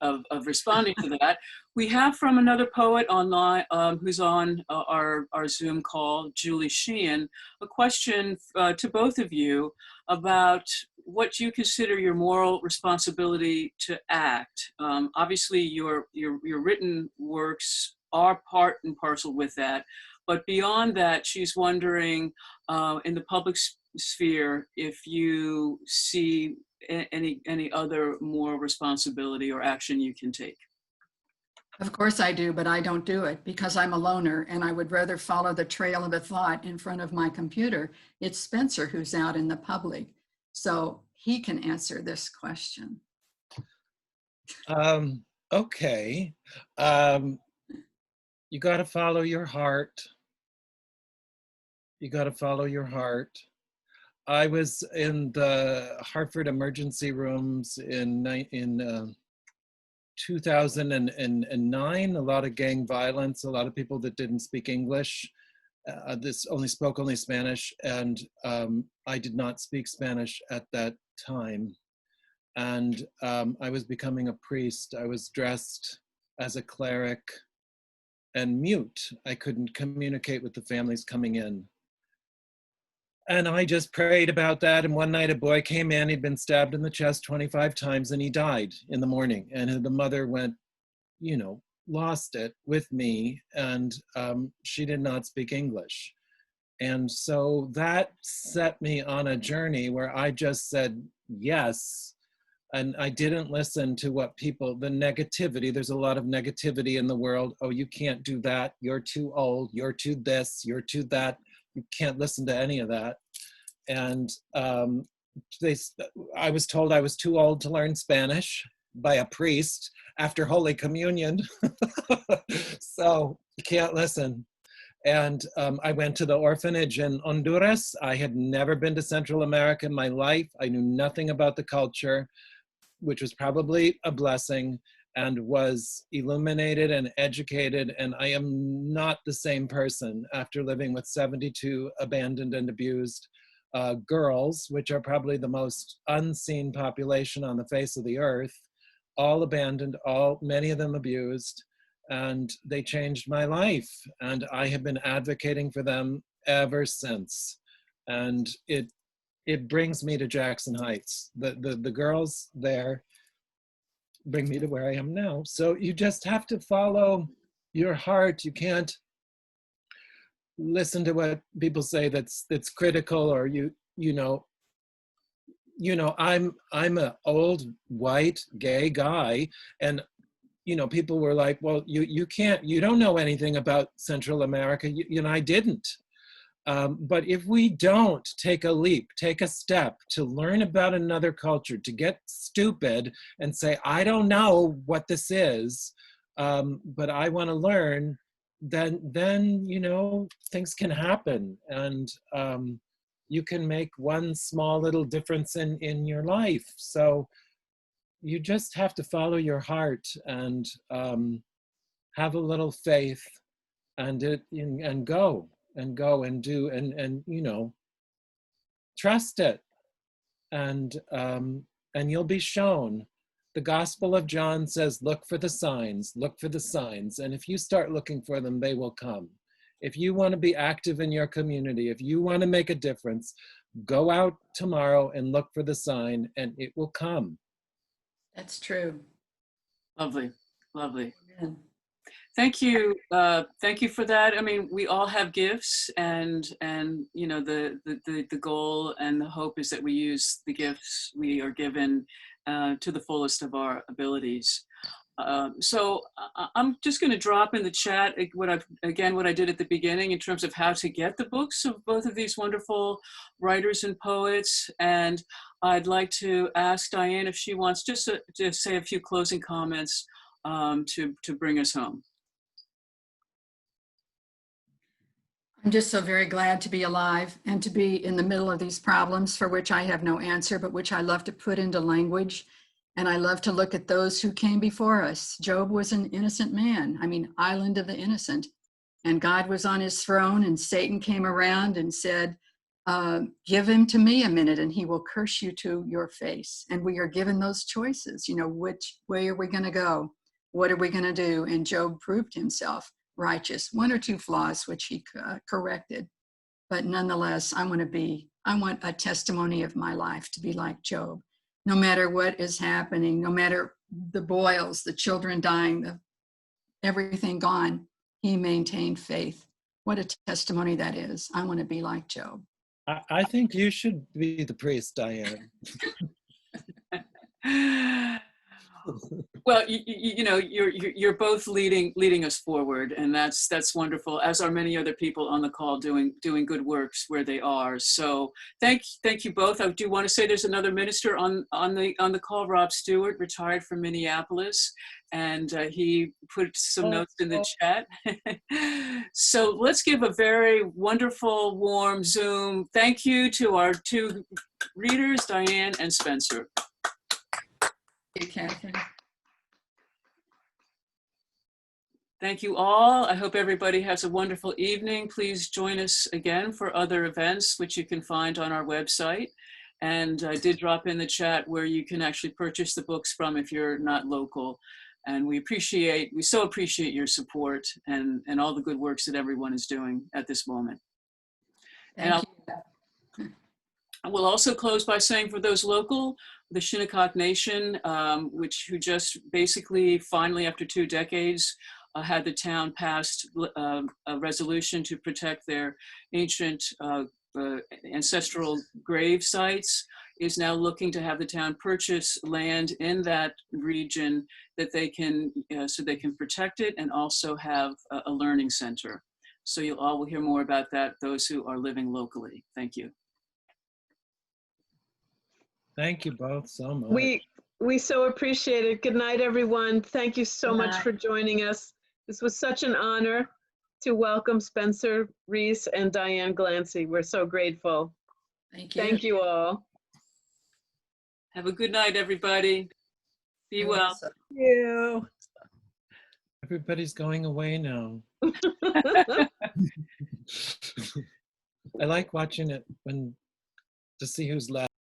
of responding to that. We have from another poet online who's on our Zoom call, Julie Sheehan, a question to both of you about what you consider your moral responsibility to act. Obviously, your written works are part and parcel with that, but beyond that, she's wondering in the public sphere if you see any other moral responsibility or action you can take. Of course I do, but I don't do it because I'm a loner and I would rather follow the trail of a thought in front of my computer. It's Spencer who's out in the public, so he can answer this question. Okay. You got to follow your heart. You got to follow your heart. I was in the Hartford emergency rooms in 2009, a lot of gang violence, a lot of people that didn't speak English. This spoke only Spanish, and I did not speak Spanish at that time. And I was becoming a priest. I was dressed as a cleric and mute. I couldn't communicate with the families coming in. And I just prayed about that. And one night a boy came in, he'd been stabbed in the chest 25 times and he died in the morning. And the mother went, you know, lost it with me. And she did not speak English. And so that set me on a journey where I just said yes. And I didn't listen to what people, the negativity, there's a lot of negativity in the world. Oh, you can't do that. You're too old. You're too this. You're too that. You can't listen to any of that. And I was told I was too old to learn Spanish by a priest after Holy Communion. So you can't listen. And I went to the orphanage in Honduras. I had never been to Central America in my life. I knew nothing about the culture, which was probably a blessing, and was illuminated and educated. And I am not the same person after living with 72 abandoned and abused girls, which are probably the most unseen population on the face of the earth, all abandoned, many of them abused. And they changed my life. And I have been advocating for them ever since. And it brings me to Jackson Heights. The girls there bring me to where I am now. So you just have to follow your heart. You can't listen to what people say that's critical, or you know, I'm an old white gay guy, and you know, people were like, well, you don't know anything about Central America. You know, I didn't. But if we don't take a leap, take a step to learn about another culture, to get stupid and say, I don't know what this is, but I want to learn, then, you know, things can happen. And you can make one small little difference in your life. So you just have to follow your heart and have a little faith and go and do and you know, trust it, and you'll be shown. The Gospel of John says, look for the signs, and if you start looking for them, they will come. If you want to be active in your community, if you want to make a difference, go out tomorrow and look for the sign, and it will come. That's true. Lovely, lovely. Amen. Thank you for that. I mean, we all have gifts, and you know, the goal and the hope is that we use the gifts we are given to the fullest of our abilities. So I'm just going to drop in the chat what I did at the beginning in terms of how to get the books of both of these wonderful writers and poets. And I'd like to ask Diane if she wants just to say a few closing comments to bring us home. I'm just so very glad to be alive and to be in the middle of these problems for which I have no answer, but which I love to put into language. And I love to look at those who came before us. Job was an innocent man. I mean, island of the innocent. And God was on his throne, and Satan came around and said, give him to me a minute and he will curse you to your face. And we are given those choices. You know, which way are we going to go? What are we going to do? And Job proved himself righteous. One or two flaws which he corrected. But nonetheless, I want a testimony of my life to be like Job. No matter what is happening, no matter the boils, the children dying, everything gone, he maintained faith. What a testimony that is. I want to be like Job. I think you should be the priest, Diane. Well, you know, you're both leading us forward, and that's wonderful. As are many other people on the call doing good works where they are. So thank you both. I do want to say there's another minister on the call, Rob Stewart, retired from Minneapolis, and he put some notes in the chat. So let's give a very wonderful, warm Zoom thank you to our two readers, Diane and Spencer. Thank you, Catherine. Thank you all. I hope everybody has a wonderful evening. Please join us again for other events, which you can find on our website. And I did drop in the chat where you can actually purchase the books from if you're not local. And we so appreciate your support and all the good works that everyone is doing at this moment. Thank you. I will also close by saying for those local, the Shinnecock Nation, who just basically finally after 2 decades had the town passed a resolution to protect their ancient ancestral grave sites, is now looking to have the town purchase land in that region that they can, so they can protect it and also have a learning center. So you'll all will hear more about that, those who are living locally. Thank you. Thank you both so much. We so appreciate it. Good night, everyone. Thank you so Good much night. for joining us. This was such an honor to welcome Spencer, Reece, and Diane Glancy. We're so grateful. Thank you. Thank you all. Have a good night, everybody. Be You're well. welcome. You. Everybody's going away now. I like watching it to see who's left.